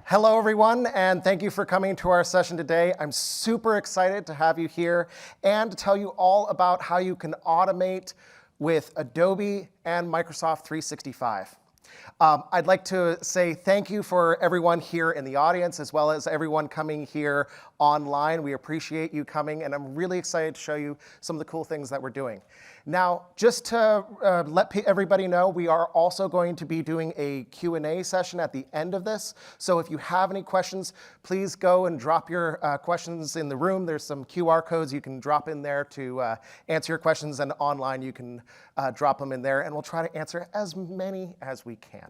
Hello, everyone, and thank you for coming to our session today. I'm super excited to have you here and to tell you all about how you can automate with Adobe and Microsoft 365. I'd like to say thank you for everyone here in the audience, as well as everyone coming here online. We appreciate you coming, and I'm really excited to show you some of the cool things that we're doing. Now, just to let everybody know, we are also going to be doing a Q&A session at the end of this. So if you have any questions, please go and drop your questions in the room. There's some QR codes you can drop in there to answer your questions, and online you can drop them in there, and we'll try to answer as many as we can.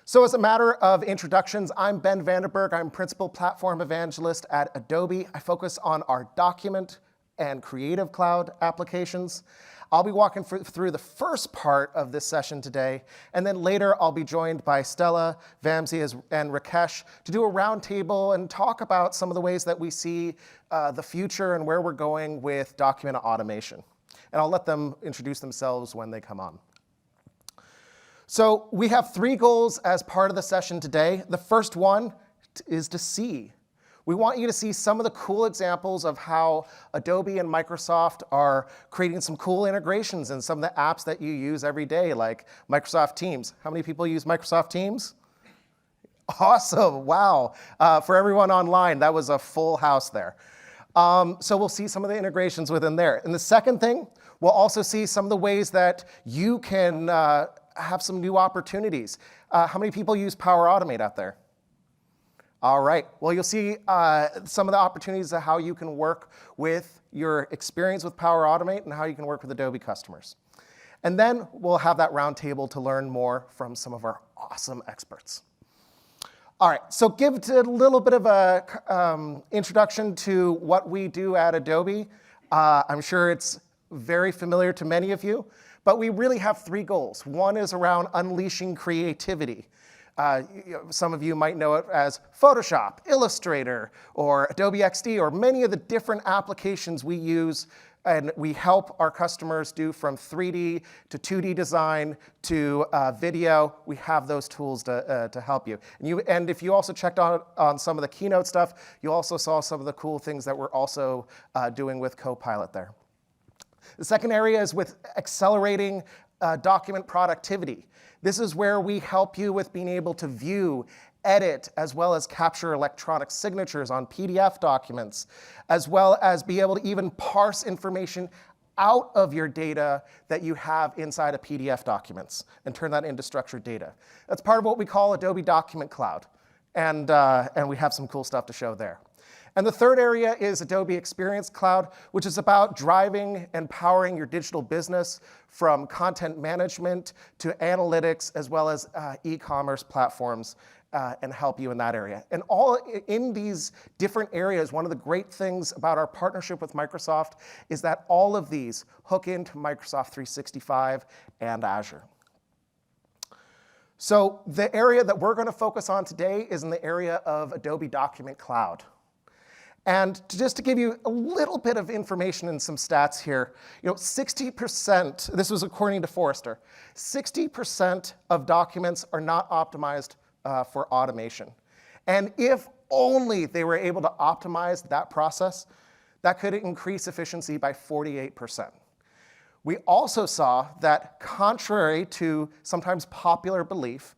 So as a matter of introductions, I'm Ben Vanderberg. I'm Principal Platform Evangelist at Adobe. I focus on our document and Creative Cloud applications. I'll be walking through the first part of this session today, and then later I'll be joined by Stella, Vamsi, and Rakesh to do a roundtable and talk about some of the ways that we see the future and where we're going with document automation. And I'll let them introduce themselves when they come on. So we have 3 goals as part of the session today. The first one is to see. We want you to see some of the cool examples of how Adobe and Microsoft are creating some cool integrations in some of the apps that you use every day, like Microsoft Teams. How many people use Microsoft Teams? Awesome, wow. For everyone online, that was a full house there. So we'll see some of the integrations within there. And the second thing, we'll also see some of the ways that you can have some new opportunities. How many people use Power Automate out there? All right, well, you'll see some of the opportunities of how you can work with your experience with Power Automate and how you can work with Adobe customers. And then we'll have that roundtable to learn more from some of our awesome experts. All right, so give a little bit of a introduction to what we do at Adobe. I'm sure it's very familiar to many of you, but we really have 3 goals. One is around unleashing creativity. Some of you might know it as Photoshop, Illustrator, or Adobe XD, or many of the different applications we use and we help our customers do, from 3D to 2D design to video. We have those tools to help you. And if you also checked on some of the keynote stuff, you also saw some of the cool things that we're also doing with Copilot there. The second area is with accelerating document productivity. This is where we help you with being able to view, edit, as well as capture electronic signatures on PDF documents, as well as be able to even parse information out of your data that you have inside of PDF documents and turn that into structured data. That's part of what we call Adobe Document Cloud, and we have some cool stuff to show there. And the third area is Adobe Experience Cloud, which is about driving and powering your digital business from content management to analytics, as well as e-commerce platforms, and help you in that area. And all in these different areas, one of the great things about our partnership with Microsoft is that all of these hook into Microsoft 365 and Azure. So the area that we're going to focus on today is in the area of Adobe Document Cloud. And just to give you a little bit of information and some stats here, 60%, this was according to Forrester, 60% of documents are not optimized for automation. And if only they were able to optimize that process, that could increase efficiency by 48%. We also saw that, contrary to sometimes popular belief,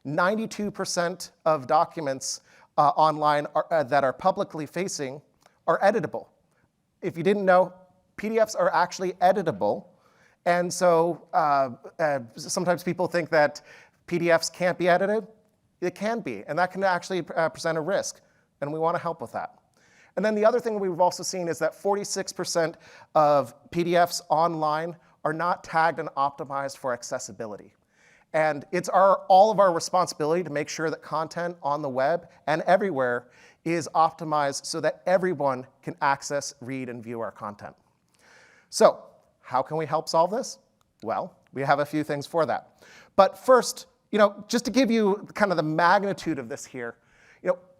92% of documents online that are publicly facing are editable. If you didn't know, PDFs are actually editable. And so sometimes people think that PDFs can't be edited. It can be, and that can actually present a risk, and we want to help with that. And then the other thing we've also seen is that 46% of PDFs online are not tagged and optimized for accessibility. And it's all of our responsibility to make sure that content on the web and everywhere is optimized so that everyone can access, read, and view our content. So how can we help solve this? Well, we have a few things for that. But first, just to give you kind of the magnitude of this here,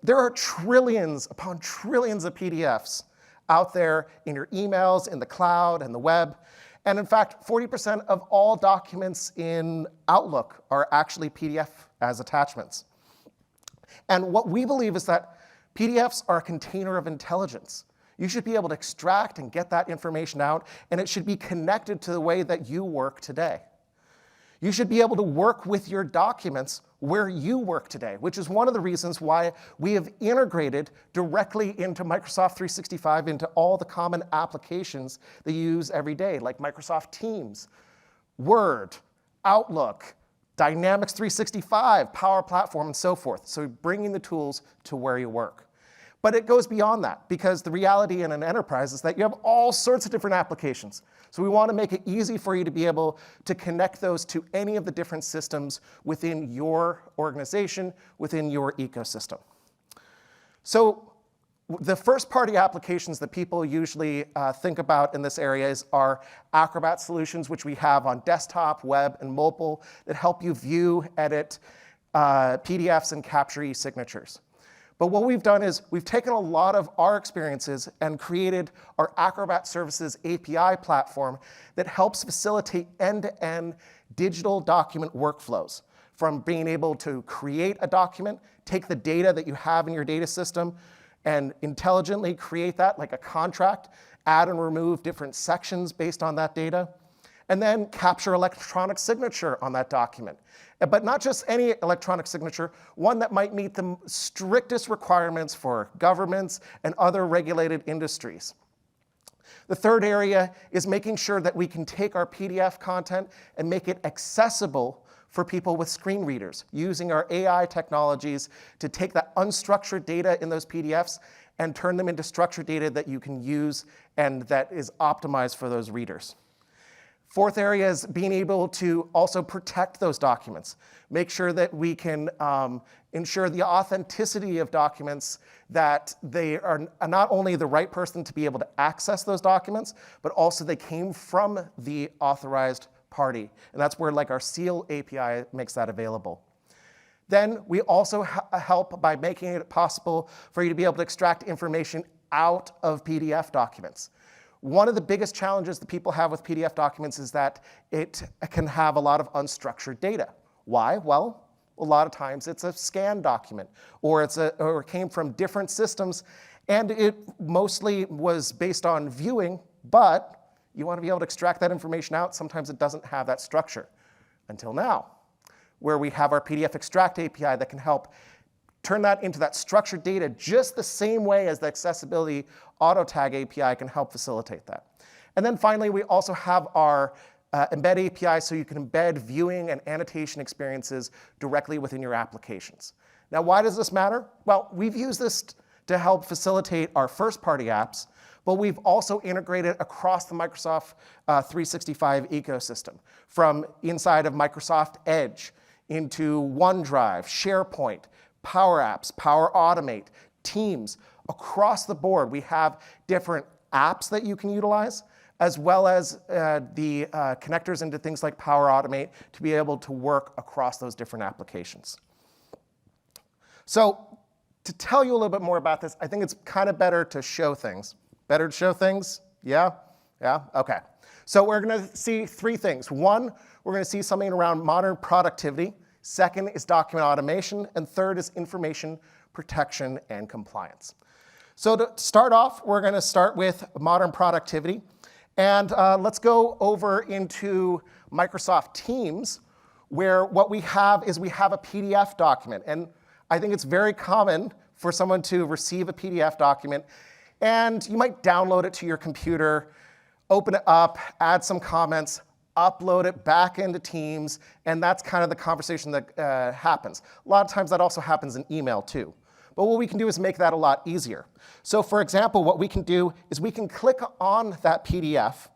there are trillions upon trillions of PDFs out there in your emails, in the cloud, and the web. And in fact, 40% of all documents in Outlook are actually PDF as attachments. And what we believe is that PDFs are a container of intelligence. You should be able to extract and get that information out, and it should be connected to the way that you work today. You should be able to work with your documents where you work today, which is one of the reasons why we have integrated directly into Microsoft 365 into all the common applications that you use every day, like Microsoft Teams, Word, Outlook, Dynamics 365, Power Platform, and so forth. So bringing the tools to where you work. But it goes beyond that, because the reality in an enterprise is that you have all sorts of different applications. So we want to make it easy for you to be able to connect those to any of the different systems within your organization, within your ecosystem. So the first-party applications that people usually think about in this area are Acrobat solutions, which we have on desktop, web, and mobile that help you view, edit PDFs, and capture e-signatures. But what we've done is we've taken a lot of our experiences and created our Acrobat Services API platform that helps facilitate end-to-end digital document workflows, from being able to create a document, take the data that you have in your data system, and intelligently create that like a contract, add and remove different sections based on that data, and then capture electronic signature on that document. But not just any electronic signature, one that might meet the strictest requirements for governments and other regulated industries. The third area is making sure that we can take our PDF content and make it accessible for people with screen readers, using our AI technologies to take that unstructured data in those PDFs and turn them into structured data that you can use and that is optimized for those readers. Fourth area is being able to also protect those documents. Make sure that we can ensure the authenticity of documents, that they are not only the right person to be able to access those documents, but also they came from the authorized party. And that's where like our Seal API makes that available. Then we also help by making it possible for you to be able to extract information out of PDF documents. One of the biggest challenges that people have with PDF documents is that it can have a lot of unstructured data. Why? Well, a lot of times it's a scanned document, or it came from different systems, and it mostly was based on viewing, but you want to be able to extract that information out. Sometimes it doesn't have that structure. Until now, where we have our PDF Extract API that can help turn that into that structured data just the same way as the Accessibility Auto Tag API can help facilitate that. And then finally, we also have our Embed API, so you can embed viewing and annotation experiences directly within your applications. Now, why does this matter? Well, we've used this to help facilitate our first-party apps, but we've also integrated across the Microsoft 365 ecosystem, from inside of Microsoft Edge into OneDrive, SharePoint, Power Apps, Power Automate, Teams. Across the board, we have different apps that you can utilize, as well as the connectors into things like Power Automate to be able to work across those different applications. So to tell you a little bit more about this, I think it's kind of better to show things. Better to show things? Yeah? Yeah? Okay. So we're going to see three things. One, we're going to see something around modern productivity. Second is document automation. And third is information protection and compliance. So to start off, we're going to start with modern productivity. And let's go over into Microsoft Teams, where what we have is we have a PDF document. And I think it's very common for someone to receive a PDF document, and you might download it to your computer, open it up, add some comments, upload it back into Teams, and that's kind of the conversation that happens. A lot of times that also happens in email too. But what we can do is make that a lot easier. So for example, what we can do is we can click on that PDF,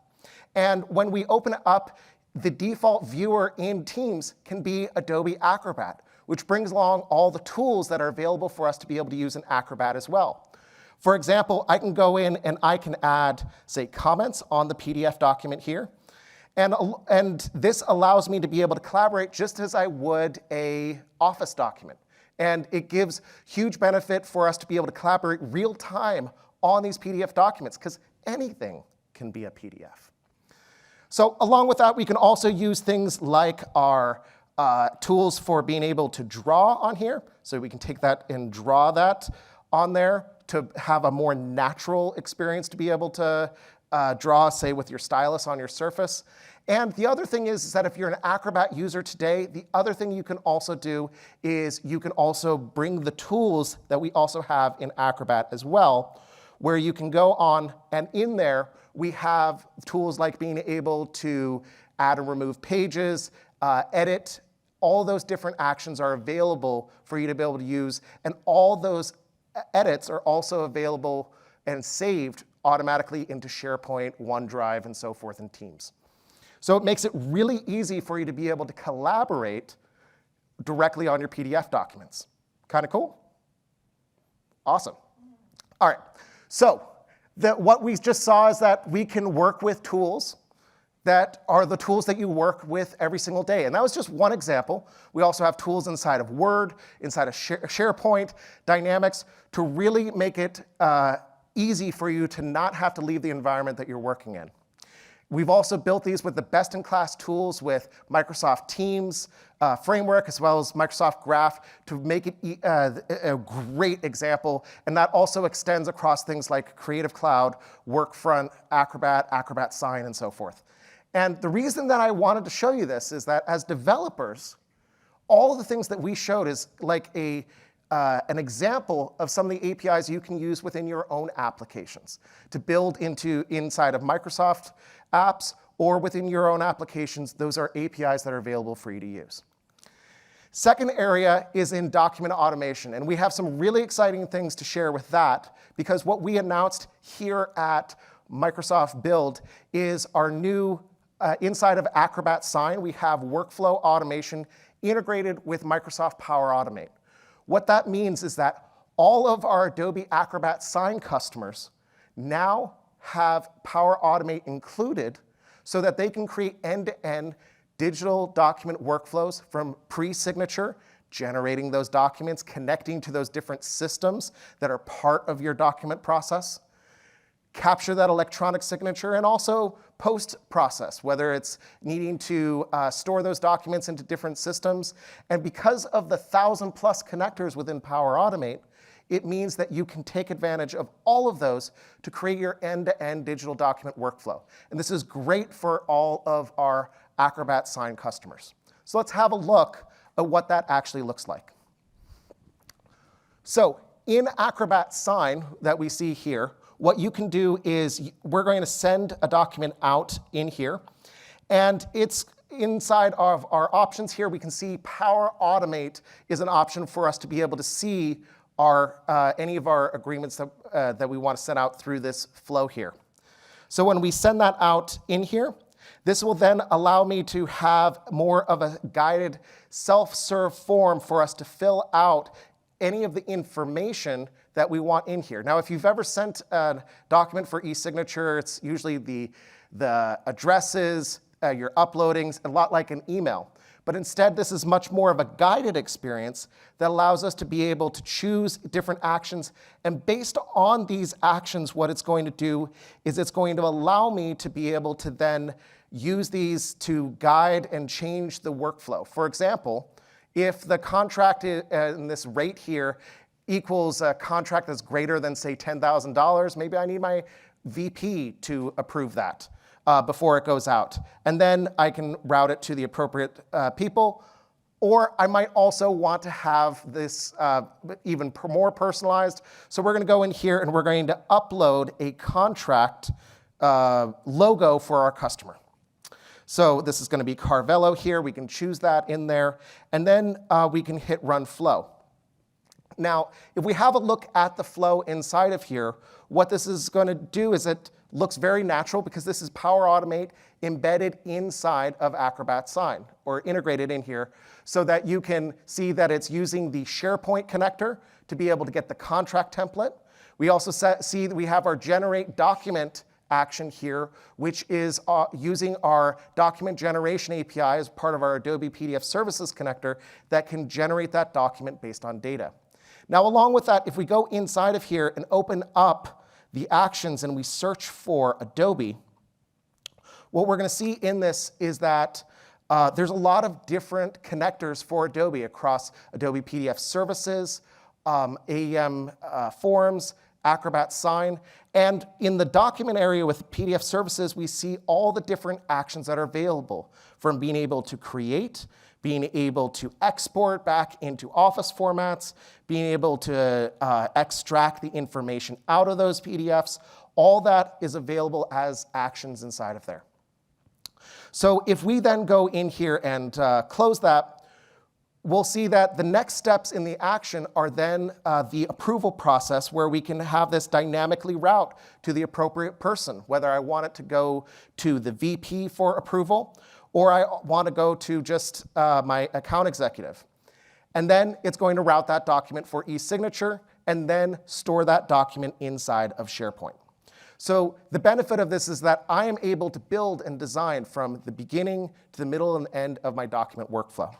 and when we open it up, the default viewer in Teams can be Adobe Acrobat, which brings along all the tools that are available for us to be able to use in Acrobat as well. For example, I can go in and I can add, say, comments on the PDF document here. And this allows me to be able to collaborate just as I would an Office document. And it gives huge benefit for us to be able to collaborate real time on these PDF documents, because anything can be a PDF. So along with that, we can also use things like our tools for being able to draw on here. So we can take that and draw that on there to have a more natural experience to be able to draw, say, with your stylus on your surface. And the other thing is that if you're an Acrobat user today, the other thing you can also do is you can also bring the tools that we also have in Acrobat as well, where you can go on, and in there we have tools like being able to add and remove pages, edit. All those different actions are available for you to be able to use, and all those edits are also available and saved automatically into SharePoint, OneDrive, and so forth in Teams. So it makes it really easy for you to be able to collaborate directly on your PDF documents. Kind of cool? Awesome. All right, so what we just saw is that we can work with tools that are the tools that you work with every single day. And that was just one example. We also have tools inside of Word, inside of SharePoint, Dynamics, to really make it easy for you to not have to leave the environment that you're working in. We've also built these with the best-in-class tools with Microsoft Teams framework, as well as Microsoft Graph, to make it a great example. And that also extends across things like Creative Cloud, Workfront, Acrobat, Acrobat Sign, and so forth. And the reason that I wanted to show you this is that as developers, all of the things that we showed is like an example of some of the APIs you can use within your own applications to build inside of Microsoft apps or within your own applications. Those are APIs that are available for you to use. Second area is in document automation, and we have some really exciting things to share with that, because what we announced here at Microsoft Build is our new, inside of Acrobat Sign, we have workflow automation integrated with Microsoft Power Automate. What that means is that all of our Adobe Acrobat Sign customers now have Power Automate included so that they can create end-to-end digital document workflows from pre-signature, generating those documents, connecting to those different systems that are part of your document process, capture that electronic signature, and also post-process, whether it's needing to store those documents into different systems. And because of the 1,000+ connectors within Power Automate, it means that you can take advantage of all of those to create your end-to-end digital document workflow. And this is great for all of our Acrobat Sign customers. So let's have a look at what that actually looks like. So in Acrobat Sign that we see here, what you can do is we're going to send a document out in here, and it's inside of our options here. We can see Power Automate is an option for us to be able to see any of our agreements that we want to send out through this flow here. So when we send that out in here, this will then allow me to have more of a guided self-serve form for us to fill out any of the information that we want in here. Now, if you've ever sent a document for e-signature, it's usually the addresses, your uploadings, a lot like an email. But instead, this is much more of a guided experience that allows us to be able to choose different actions. And based on these actions, what it's going to do is it's going to allow me to be able to then use these to guide and change the workflow. For example, if the contract in this rate here equals a contract that's greater than, say, $10,000, maybe I need my VP to approve that before it goes out. And then I can route it to the appropriate people. Or I might also want to have this even more personalized. So we're going to go in here and we're going to upload a contract logo for our customer. So this is going to be Carvello here. We can choose that in there. And then we can hit Run Flow. Now, if we have a look at the flow inside of here, what this is going to do is it looks very natural because this is Power Automate embedded inside of Acrobat Sign, or integrated in here, so that you can see that it's using the SharePoint connector to be able to get the contract template. We also see that we have our Generate Document action here, which is using our document generation API as part of our Adobe PDF Services connector that can generate that document based on data. Now, along with that, if we go inside of here and open up the actions and we search for Adobe, what we're going to see in this is that There's a lot of different connectors for Adobe across Adobe PDF Services, AEM Forms, Acrobat Sign. And in the document area with PDF Services, we see all the different actions that are available, from being able to create, being able to export back into Office formats, being able to extract the information out of those PDFs. All that is available as actions inside of there. So if we then go in here and close that, we'll see that the next steps in the action are then the approval process, where we can have this dynamically route to the appropriate person, whether I want it to go to the VP for approval, or I want to go to just my account executive. And then it's going to route that document for e-signature and then store that document inside of SharePoint. So the benefit of this is that I am able to build and design from the beginning to the middle and end of my document workflow.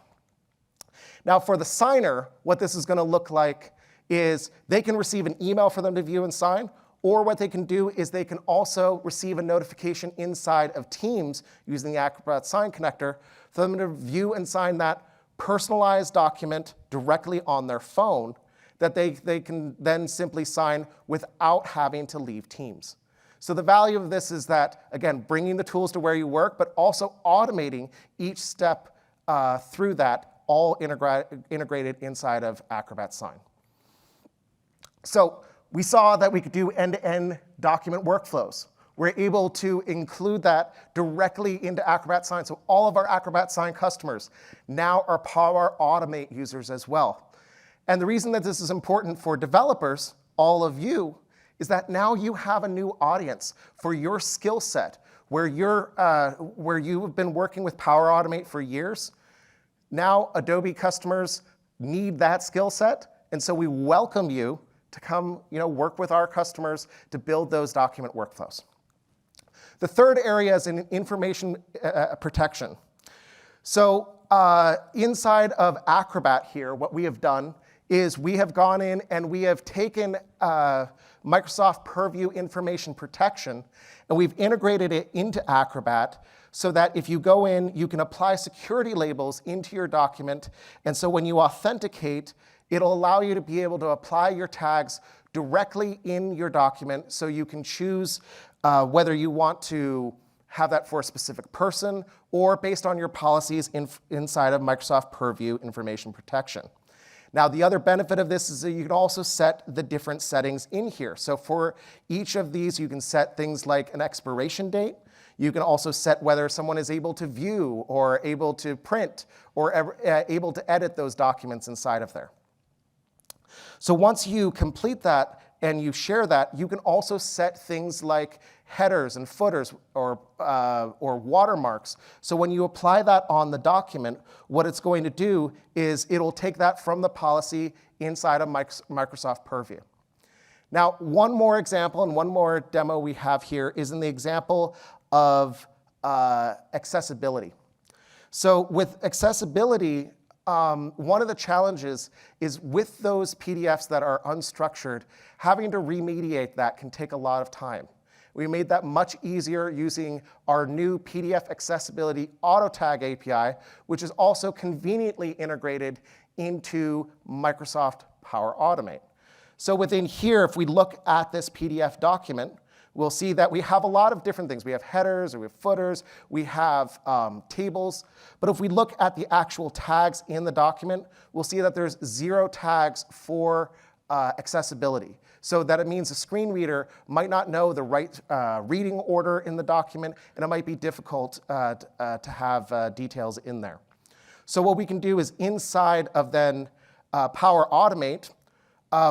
Now for the signer, what this is going to look like is they can receive an email for them to view and sign, or what they can do is they can also receive a notification inside of Teams using the Acrobat Sign connector for them to view and sign that personalized document directly on their phone that they can then simply sign without having to leave Teams. So the value of this is that, again, bringing the tools to where you work, but also automating each step through that, all integrated inside of Acrobat Sign. So we saw that we could do end-to-end document workflows. We're able to include that directly into Acrobat Sign. So all of our Acrobat Sign customers now are Power Automate users as well. And the reason that this is important for developers, all of you, is that now you have a new audience for your skill set, where you have been working with Power Automate for years. Now Adobe customers need that skill set, and so we welcome you to come work with our customers to build those document workflows. The third area is in information protection. So inside of Acrobat here, what we have done is we have gone in and we have taken Microsoft Purview Information Protection, and we've integrated it into Acrobat so that if you go in, you can apply security labels into your document. And so when you authenticate, it'll allow you to be able to apply your tags directly in your document, so you can choose whether you want to have that for a specific person or based on your policies inside of Microsoft Purview Information Protection. Now, the other benefit of this is that you can also set the different settings in here. So for each of these, you can set things like an expiration date. You can also set whether someone is able to view or able to print or able to edit those documents inside of there. So once you complete that and you share that, you can also set things like headers and footers or watermarks. So when you apply that on the document, what it's going to do is it'll take that from the policy inside of Microsoft Purview. Now, one more example and one more demo we have here is in the example of accessibility. So with accessibility, one of the challenges is with those PDFs that are unstructured, having to remediate that can take a lot of time. We made that much easier using our new PDF Accessibility Auto Tag API, which is also conveniently integrated into Microsoft Power Automate. So within here, if we look at this PDF document, we'll see that we have a lot of different things. We have headers, or we have footers, we have tables. But if we look at the actual tags in the document, we'll see that there's 0 tags for accessibility. So that it means a screen reader might not know the right reading order in the document, and it might be difficult to have details in there. So what we can do is inside of then Power Automate,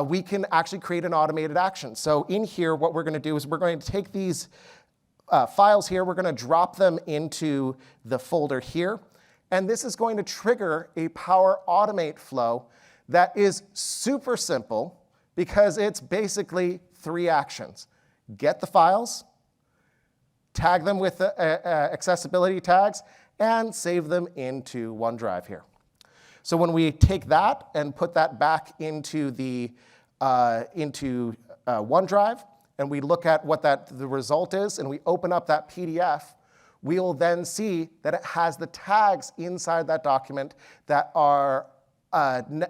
we can actually create an automated action. So in here, what we're going to do is we're going to take these files here, we're going to drop them into the folder here, and this is going to trigger a Power Automate flow that is super simple because it's basically 3 actions. Get the files, tag them with accessibility tags, and save them into OneDrive here. So when we take that and put that back into the OneDrive, and we look at what the result is, and we open up that PDF, we will then see that it has the tags inside that document that are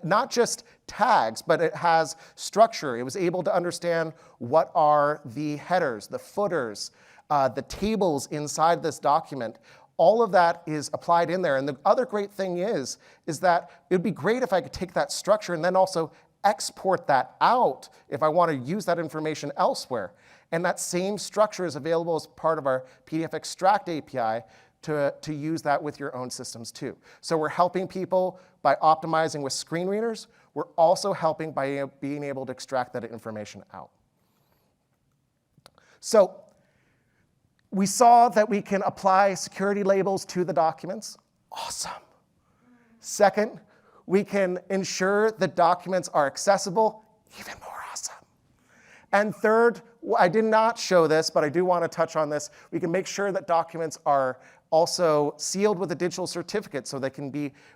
not just tags, but it has structure. It was able to understand what are the headers, the footers, the tables inside this document. All of that is applied in there. And the other great thing is that it would be great if I could take that structure and then also export that out if I want to use that information elsewhere. And that same structure is available as part of our PDF Extract API to use that with your own systems too. So we're helping people by optimizing with screen readers. We're also helping by being able to extract that information out. So we saw that we can apply security labels to the documents. Awesome. Second, we can ensure that documents are accessible. Even more awesome. And third, I did not show this, but I do want to touch on this. We can make sure that documents are also sealed with a digital certificate so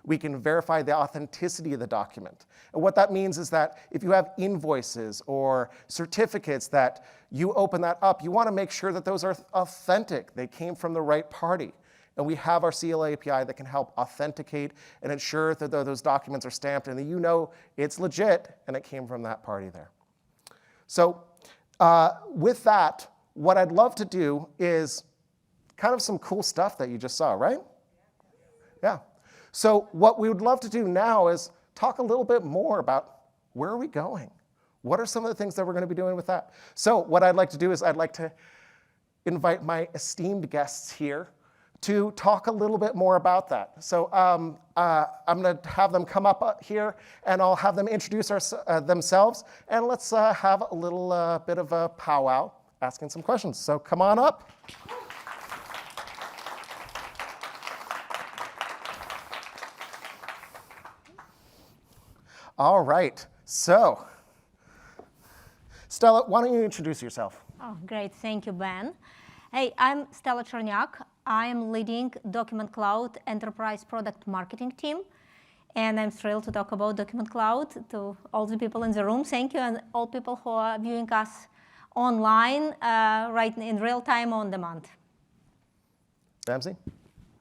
we can verify the authenticity of the document. And what that means is that if you have invoices or certificates that you open that up, you want to make sure that those are authentic. They came from the right party. And we have our CLA API that can help authenticate and ensure that those documents are stamped and that you know it's legit and it came from that party there. So with that, what I'd love to do is kind of some cool stuff that you just saw, right? Yeah. So what we would love to do now is talk a little bit more about where are we going? What are some of the things that we're going to be doing with that? So what I'd like to do is I'd like to invite my esteemed guests here to talk a little bit more about that. So I'm going to have them come up here, and I'll have them introduce themselves, and let's have a little bit of a powwow asking some questions. So come on up. All right, so Stella, why don't you introduce yourself? Oh, great, thank you, Ben. Hey, I'm Stella Cherniak. I am leading Document Cloud Enterprise Product Marketing team, and I'm thrilled to talk about Document Cloud to all the people in the room. Thank you, and all people who are viewing us online, right in real time on demand. Vamsi?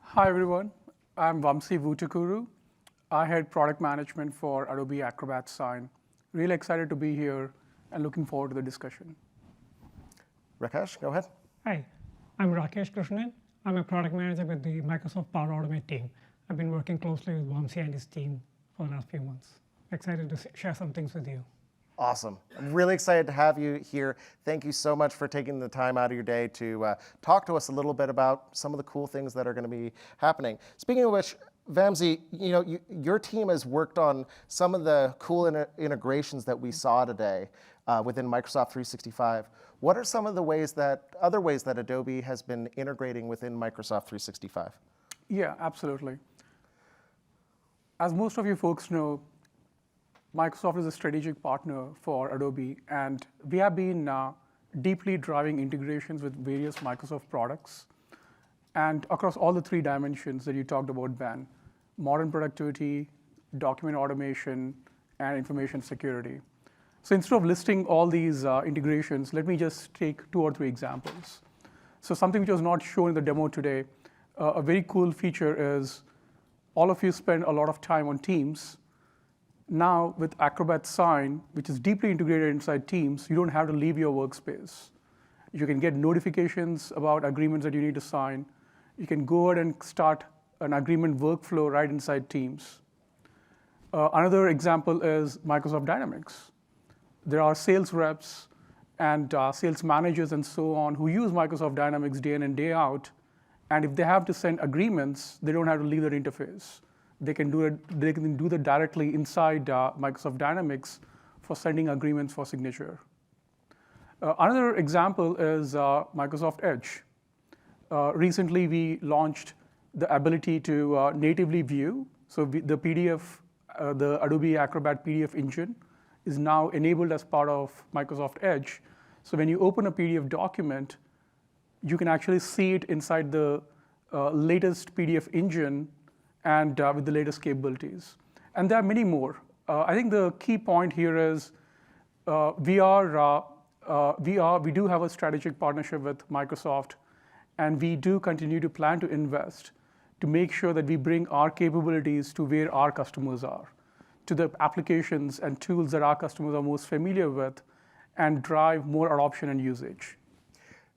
Hi, everyone. I'm Vamsi Vutukuru. I head product management for Adobe Acrobat Sign. Really excited to be here and looking forward to the discussion. Rakesh, go ahead. Hi, I'm Rakesh Krishnan. I'm a product manager with the Microsoft Power Automate team. I've been working closely with Vamsi and his team for the last few months. Excited to share some things with you. Awesome. I'm really excited to have you here. Thank you so much for taking the time out of your day to talk to us a little bit about some of the cool things that are going to be happening. Speaking of which, Vamsi, your team has worked on some of the cool integrations that we saw today within Microsoft 365. What are some of the other ways that Adobe has been integrating within Microsoft 365? Yeah, absolutely. As most of you folks know, Microsoft is a strategic partner for Adobe, and we have been deeply driving integrations with various Microsoft products and across all the three dimensions that you talked about, Ben: modern productivity, document automation, and information security. So instead of listing all these integrations, let me just take 2 or 3 examples. So something which was not shown in the demo today, a very cool feature is all of you spend a lot of time on Teams. Now with Acrobat Sign, which is deeply integrated inside Teams, you don't have to leave your workspace. You can get notifications about agreements that you need to sign. You can go ahead and start an agreement workflow right inside Teams. Another example is Microsoft Dynamics. There are sales reps and sales managers and so on who use Microsoft Dynamics day in and day out. And if they have to send agreements, they don't have to leave that interface. They can do that directly inside Microsoft Dynamics for sending agreements for signature. Another example is Microsoft Edge. Recently, we launched the ability to natively view. So the PDF, the Adobe Acrobat PDF engine is now enabled as part of Microsoft Edge. So when you open a PDF document, you can actually see it inside the latest PDF engine and with the latest capabilities. And there are many more. I think the key point here is we do have a strategic partnership with Microsoft, And we do continue to plan to invest to make sure that we bring our capabilities to where our customers are, to the applications and tools that our customers are most familiar with, and drive more adoption and usage.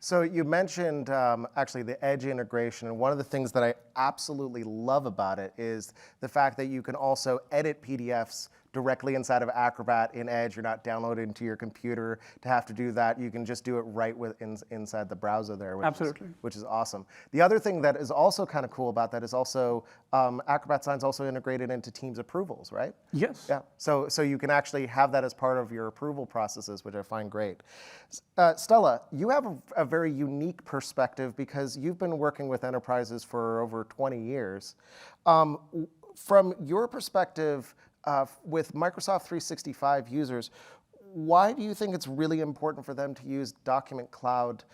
So you mentioned actually the Edge integration, and one of the things that I absolutely love about it is the fact that you can also edit PDFs directly inside of Acrobat in Edge. You're not downloading to your computer to have to do that. You can just do it right inside the browser there, which is awesome. The other thing that is also kind of cool about that is also Acrobat Sign's also integrated into Teams approvals, right? Yes. Yeah. So you can actually have that as part of your approval processes, which I find great. Stella, you have a very unique perspective because you've been working with enterprises for over 20 years. From your perspective, with Microsoft 365 users, why do you think it's really important for them to use Document Cloud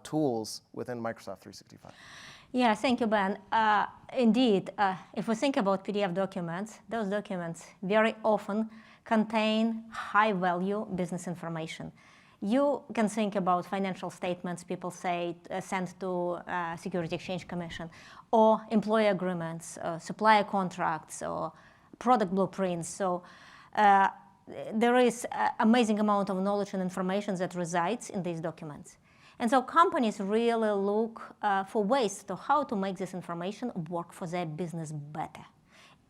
tools within Microsoft 365? Yeah, thank you, Ben. Indeed, if we think about PDF documents, those documents very often contain high-value business information. You can think about financial statements people say sent to Security Exchange Commission, or employee agreements, supplier contracts, or product blueprints. So there is an amazing amount of knowledge and information that resides in these documents. And so companies really look for ways to how to make this information work for their business better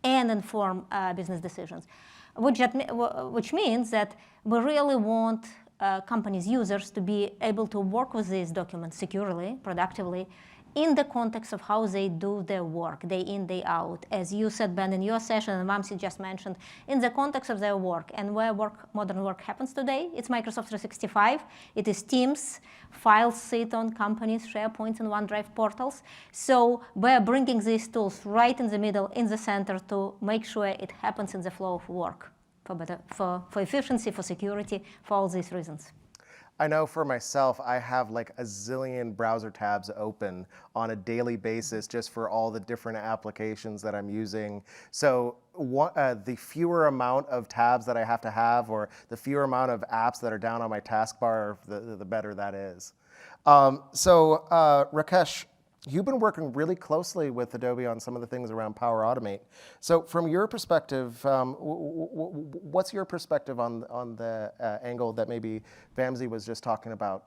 and inform business decisions, which means that we really want companies' users to be able to work with these documents securely, productively, in the context of how they do their work, day in, day out. As you said, Ben, in your session, and Vamsi just mentioned, in the context of their work and where modern work happens today, it's Microsoft 365, it is Teams, files sit on companies, SharePoint and OneDrive portals. So we're bringing these tools right in the middle, in the center, to make sure it happens in the flow of work, for efficiency, for security, for all these reasons. I know for myself, I have like a zillion browser tabs open on a daily basis just for all the different applications that I'm using. So the fewer amount of tabs that I have to have, or the fewer amount of apps that are down on my taskbar, the better that is. Rakesh, you've been working really closely with Adobe on some of the things around Power Automate. So from your perspective, what's your perspective on the angle that maybe Vamsi was just talking about?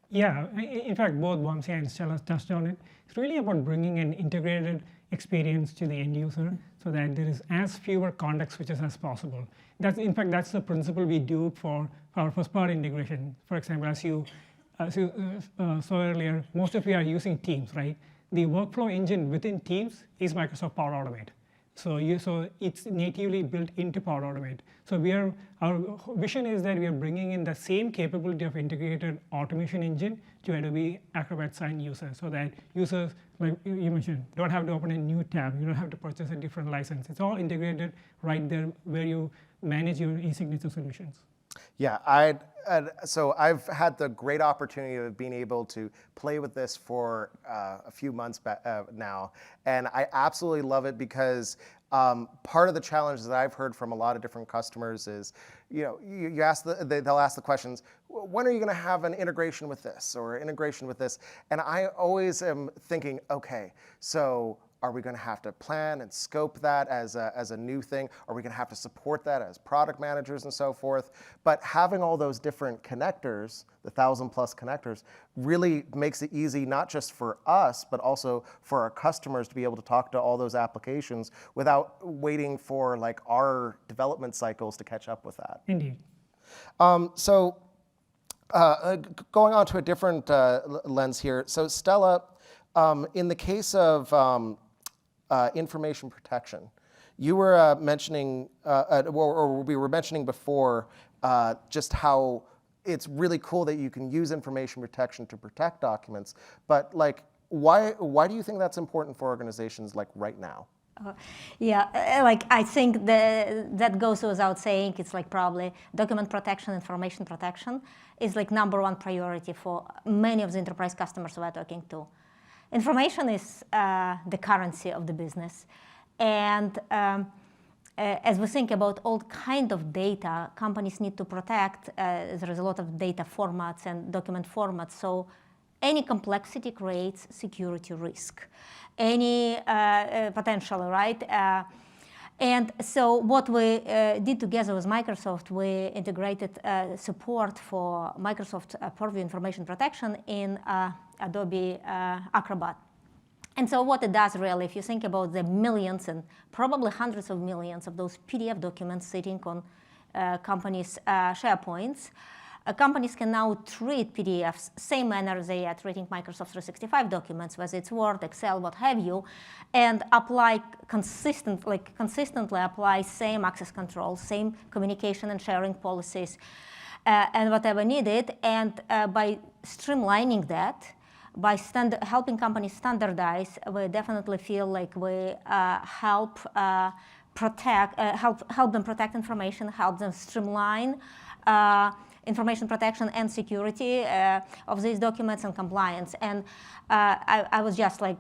Yeah, in fact, both Vamsi and Stella touched on it. It's really about bringing an integrated experience to the end user so that there is as fewer context switches as possible. In fact, that's the principle we do for our first-party integration. For example, as you saw earlier, most of you are using Teams, right? The workflow engine within Teams is Microsoft Power Automate. So it's natively built into Power Automate. So our vision is that we are bringing in the same capability of integrated automation engine to Adobe Acrobat Sign users, so that users, like you mentioned, don't have to open a new tab. You don't have to purchase a different license. It's all integrated right there where you manage your e-signature solutions. Yeah, so I've had the great opportunity of being able to play with this for a few months now, and I absolutely love it because part of the challenge that I've heard from a lot of different customers is, you ask they'll ask the questions, when are you going to have an integration with this or integration with this? And I always am thinking, okay, so are we going to have to plan and scope that as a new thing? Are we going to have to support that as product managers and so forth? But having all those different connectors, the 1,000+ connectors, really makes it easy not just for us, but also for our customers to be able to talk to all those applications without waiting for like our development cycles to catch up with that. Indeed. Going on to a different lens here. So Stella, in the case of information protection, you were mentioning, or we were mentioning before, just how it's really cool that you can use information protection to protect documents. But like, why do you think that's important for organizations like right now? I think that goes without saying. It's like probably document protection, information protection is like #1 priority for many of the enterprise customers we're talking to. Information is the currency of the business. And as we think about all kind of data companies need to protect, there is a lot of data formats and document formats. So any complexity creates security risk, any potential, right? And so what we did together with Microsoft, we integrated support for Microsoft Purview information protection in Adobe Acrobat. And so what it does really, if you think about the millions and probably hundreds of millions of those PDF documents sitting on companies' SharePoints, companies can now treat PDFs same manner they are treating Microsoft 365 documents, whether it's Word, Excel, what have you, and apply consistently apply same access control, same communication and sharing policies, and whatever needed. And by streamlining that, by helping companies standardize, we definitely feel like we help them protect information, help them streamline information protection and security of these documents and compliance. And I was just like,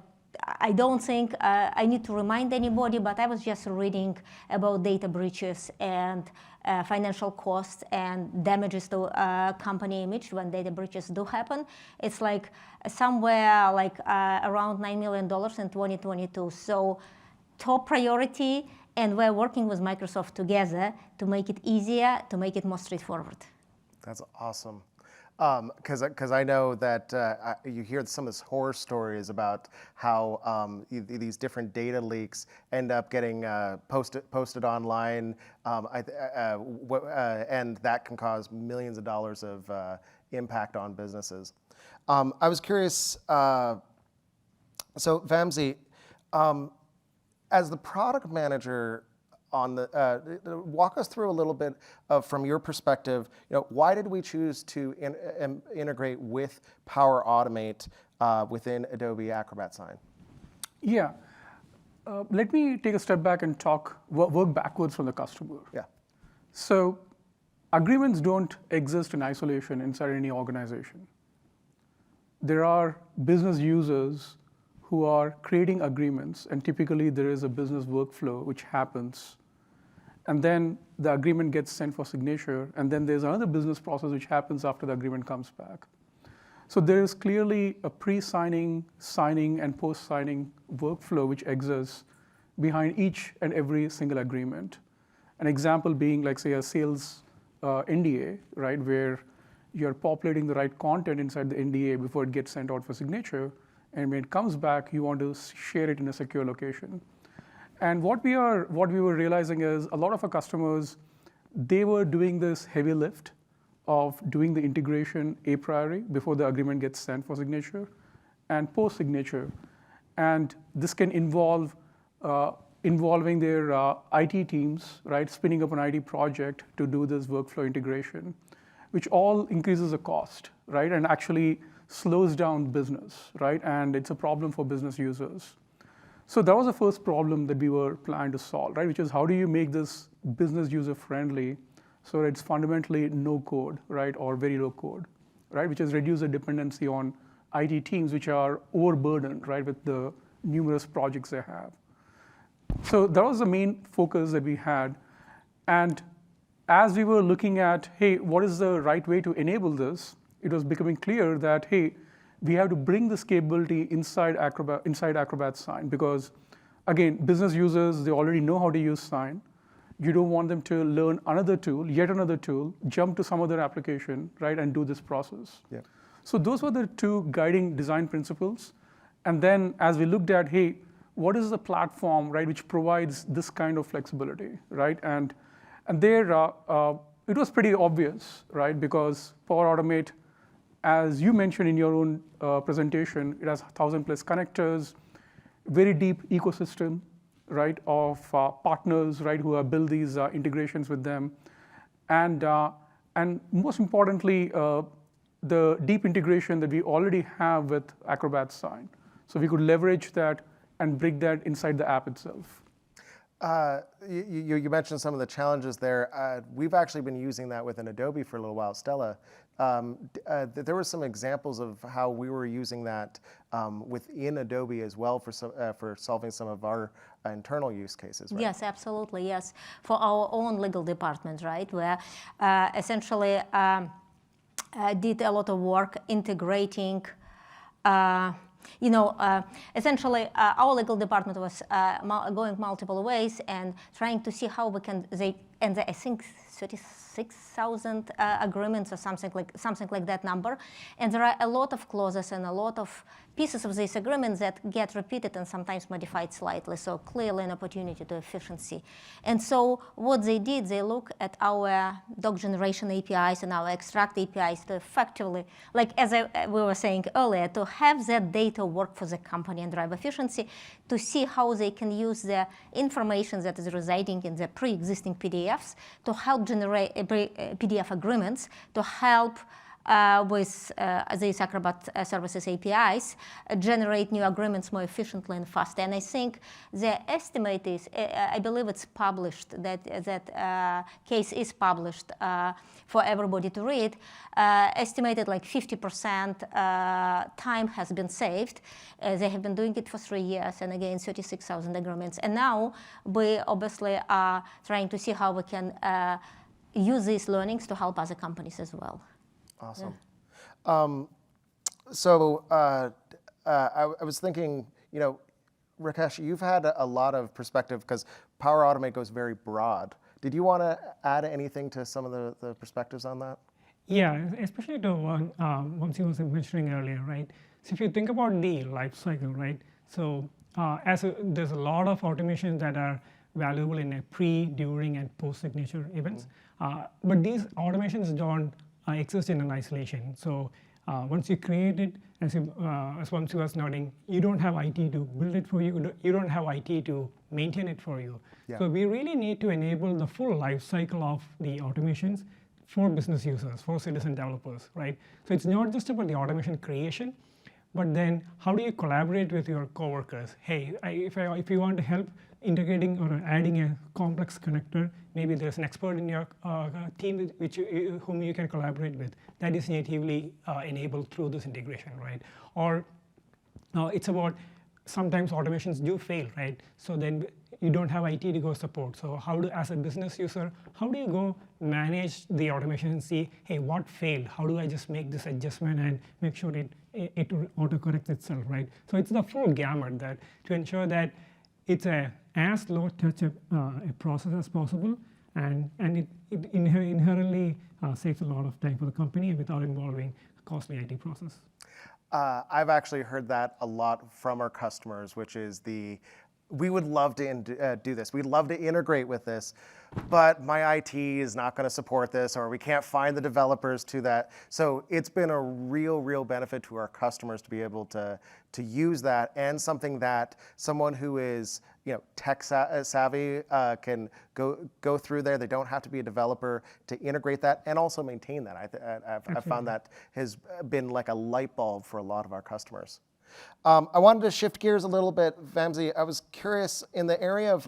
I don't think I need to remind anybody, but I was just reading about data breaches and financial costs and damages to company image when data breaches do happen. It's like somewhere like around $9 million in 2022. So top priority, and we're working with Microsoft together to make it easier, to make it more straightforward. That's awesome. Because I know that you hear some of these horror stories about how these different data leaks end up getting posted online, and that can cause millions of dollars of impact on businesses. I was curious, so Vamsi, as the product manager on the walk us through a little bit of, from your perspective, why did we choose to integrate with Power Automate within Adobe Acrobat Sign? Yeah. Let me take a step back and work backwards from the customer. Yeah. So agreements don't exist in isolation inside any organization. There are business users who are creating agreements, and typically there is a business workflow which happens, and then the agreement gets sent for signature, and then there's another business process which happens after the agreement comes back. So there is clearly a pre-signing, signing, and post-signing workflow which exists behind each and every single agreement. An example being, like, say, a sales NDA, right, where you're populating the right content inside the NDA before it gets sent out for signature. And when it comes back, you want to share it in a secure location. And what we were realizing is a lot of our customers, they were doing this heavy lift of doing the integration a priori before the agreement gets sent for signature and post-signature. And this can involve involving their IT teams, right, spinning up an IT project to do this workflow integration, which all increases the cost, right, and actually slows down business, right? And it's a problem for business users. So that was the first problem that we were planning to solve, right? Which is, how do you make this business user friendly so that it's fundamentally no code, right? Or very low code, right? Which is reduce the dependency on IT teams, which are overburdened, right? With the numerous projects they have. So that was the main focus that we had. And as we were looking at, hey, what is the right way to enable this? It was becoming clear that, hey, we have to bring this capability inside Acrobat Sign, because, again, business users, they already know how to use Sign. You don't want them to learn another tool, yet another tool, jump to some other application, right, and do this process. Yeah. So those were the two guiding design principles. And then as we looked at, hey, what is the platform, right, which provides this kind of flexibility, right? And there, it was pretty obvious, right, because Power Automate, as you mentioned in your own presentation, it has 1,000+ connectors, very deep ecosystem, right, of partners, right, who have built these integrations with them, and most importantly, the deep integration that we already have with Acrobat Sign, so we could leverage that and bring that inside the app itself. You mentioned some of the challenges there. We've actually been using that within Adobe for a little while. Stella, there were some examples of how we were using that within Adobe as well for solving some of our internal use cases, right? Yes, absolutely, yes. For our own legal department, right, where essentially did a lot of work integrating essentially, our legal department was going multiple ways and trying to see how we can. I think 36,000 agreements or something like that number. And there are a lot of clauses and a lot of pieces of these agreements that get repeated and sometimes modified slightly. So clearly an opportunity to efficiency. And so what they did, they look at our doc generation APIs and our extract APIs to effectively, like as we were saying earlier, to have that data work for the company and drive efficiency, to see how they can use the information that is residing in the pre-existing PDFs to help generate PDF agreements, to help with these Acrobat services APIs, generate new agreements more efficiently and faster. And I think the estimate is, I believe it's published, that case is published for everybody to read, estimated like 50% time has been saved. They have been doing it for 3 years, and again, 36,000 agreements. And now we obviously are trying to see how we can use these learnings to help other companies as well. Awesome. Yeah. I was thinking, Rakesh, you've had a lot of perspective because Power Automate goes very broad. Did you want to add anything to some of the perspectives on that? Yeah, especially to what Vamsi was mentioning earlier, right? So if you think about the life cycle, right? So there's a lot of automations that are valuable in a pre, during, and post-signature events. But these automations don't exist in an isolation. So once you create it, as Vamsi was noting, you don't have IT to build it for you. You don't have IT to maintain it for you. Yeah. So we really need to enable the full life cycle of the automations for business users, for citizen developers, right? So it's not just about the automation creation, but then how do you collaborate with your coworkers? Hey, if you want to help integrating or adding a complex connector, maybe there's an expert in your team whom you can collaborate with that is natively enabled through this integration, right? Or it's about sometimes automations do fail, right? So then you don't have IT to go support. So as a business user, how do you go manage the automation and see, hey, what failed? How do I just make this adjustment and make sure it autocorrects itself, right? So it's the full gamut that to ensure that it's as low touch a process as possible, and it inherently saves a lot of time for the company without involving a costly IT process. I've actually heard that a lot from our customers, which is we would love to do this. We'd love to integrate with this, but my IT is not going to support this, or we can't find the developers to that. So it's been a real benefit to our customers to be able to use that, and something that someone who is tech savvy can go through there. They don't have to be a developer to integrate that and also maintain that. I've found that has been like a light bulb for a lot of our customers. I wanted to shift gears a little bit, Vamsi. I was curious in the area of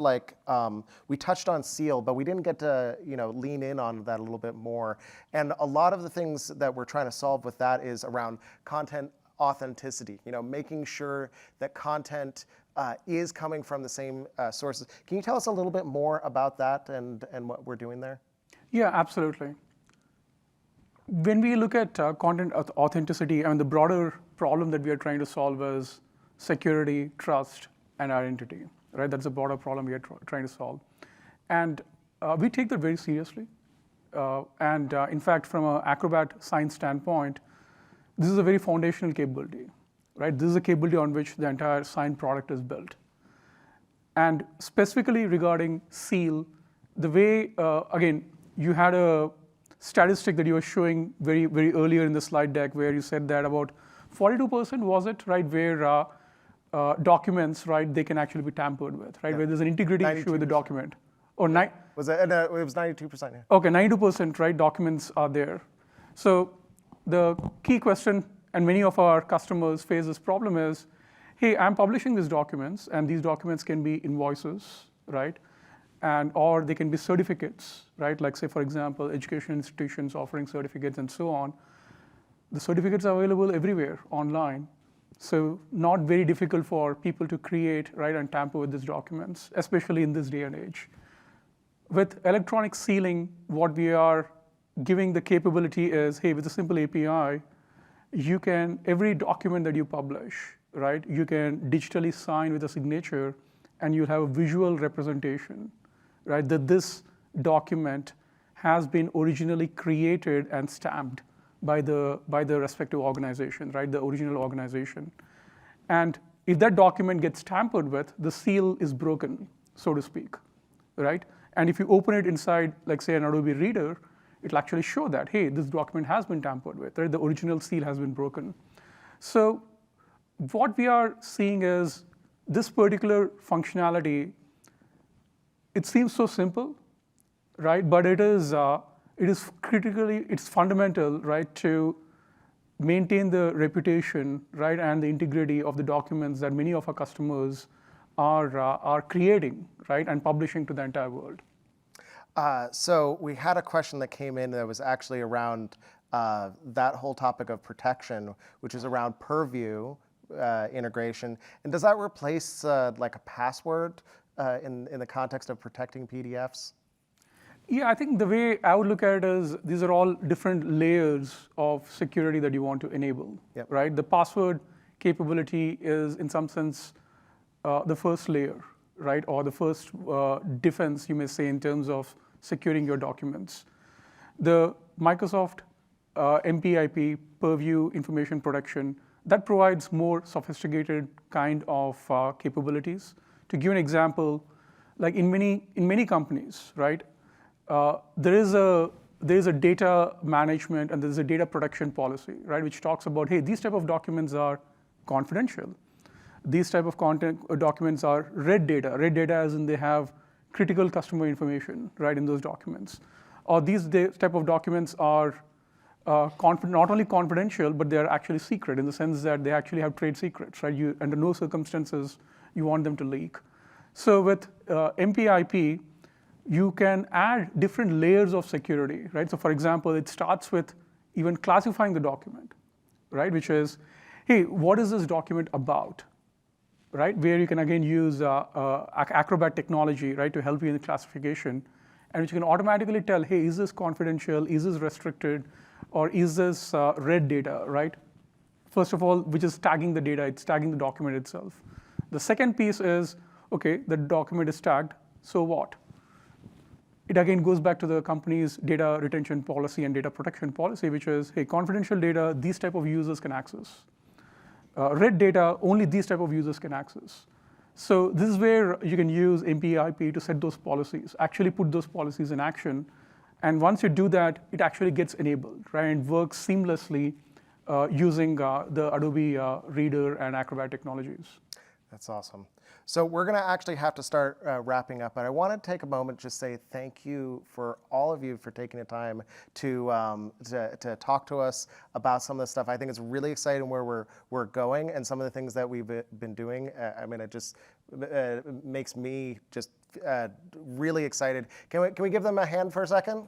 we touched on Seal, but we didn't get to lean in on that a little bit more. And a lot of the things that we're trying to solve with that is around content authenticity. Making sure that content is coming from the same sources. Can you tell us a little bit more about that and what we're doing there? Yeah, absolutely. When we look at content authenticity, the broader problem that we are trying to solve is security, trust, and identity, right? That's a broader problem we are trying to solve. And we take that very seriously. In fact, from an Acrobat science standpoint, this is a very foundational capability, right? This is a capability on which the entire Sign product is built. And specifically regarding Seal, the way, again, you had a statistic that you were showing very earlier in the slide deck where you said that about 42% was it, right, where documents, right, they can actually be tampered with, right, where there's an integrity issue with the document. Or it was 92%. Yeah. Okay, 92%, right, documents are there. So the key question, and many of our customers face this problem is, hey, I'm publishing these documents, and these documents can be invoices, right? Or they can be certificates, right? Like say, for example, education institutions offering certificates and so on. The certificates are available everywhere online. So not very difficult for people to create, right, and tamper with these documents, especially in this day and age. With electronic sealing, what we are giving the capability is, hey, with a simple API, you can, every document that you publish, right, you can digitally sign with a signature, and you'll have a visual representation, right, that this document has been originally created and stamped by the respective organization, right, the original organization. And if that document gets tampered with, the seal is broken, so to speak, right? And if you open it inside, like say an Adobe Reader, it'll actually show that, hey, this document has been tampered with, right? The original seal has been broken. So what we are seeing is this particular functionality, it seems so simple, right? But it is critically, it's fundamental, right, to maintain the reputation, right, and the integrity of the documents that many of our customers are creating, right, and publishing to the entire world. So we had a question that came in that was actually around that whole topic of protection, which is around Purview integration. And does that replace like a password in the context of protecting PDFs? Yeah, I think the way I would look at it is these are all different layers of security that you want to enable, Yep. right? The password capability is, in some sense, the first layer, right? Or the first defense, you may say, in terms of securing your documents. The Microsoft MPIP, Purview Information Protection, that provides more sophisticated kind of capabilities. To give an example, like in many companies, right? There is a data management and there is a data protection policy, right, which talks about, hey, these type of documents are confidential. These type of documents are red data. Red data as in they have critical customer information, right, in those documents. Or these type of documents are not only confidential, but they are actually secret in the sense that they actually have trade secrets, right? Under no circumstances you want them to leak. So with MPIP, you can add different layers of security, right? So for example, it starts with even classifying the document, right? Which is, hey, what is this document about, right? Where you can again use Acrobat technology, right, to help you in the classification, and which can automatically tell, hey, is this confidential, is this restricted, or is this red data, right? First of all, which is tagging the data, it's tagging the document itself. The second piece is, okay, the document is tagged, so what? It again goes back to the company's data retention policy and data protection policy, which is, hey, confidential data, these type of users can access. Red data, only these type of users can access. So this is where you can use MPIP to set those policies, actually put those policies in action. And once you do that, it actually gets enabled, right? And works seamlessly using the Adobe Reader and Acrobat technologies. That's awesome. So we're going to actually have to start wrapping up, but I want to take a moment to just say thank you for all of you for taking the time to talk to us about some of this stuff. I think it's really exciting where we're going and some of the things that we've been doing. I mean, it just makes me just really excited. Can we give them a hand for a second?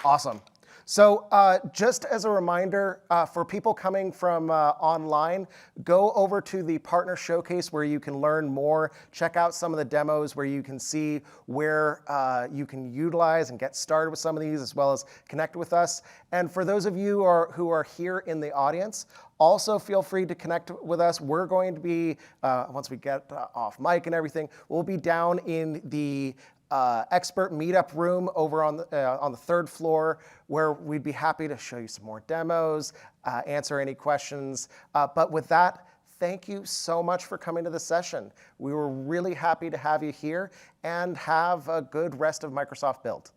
Awesome. So just as a reminder, for people coming from online, go over to the Partner Showcase where you can learn more. Check out some of the demos where you can see where you can utilize and get started with some of these, as well as connect with us. And for those of you who are here in the audience, also feel free to connect with us. We're going to be, once we get off mic and everything, we'll be down in the expert meetup room over on the third floor, where we'd be happy to show you some more demos, answer any questions. But with that, thank you so much for coming to the session. We were really happy to have you here, and have a good rest of Microsoft Build.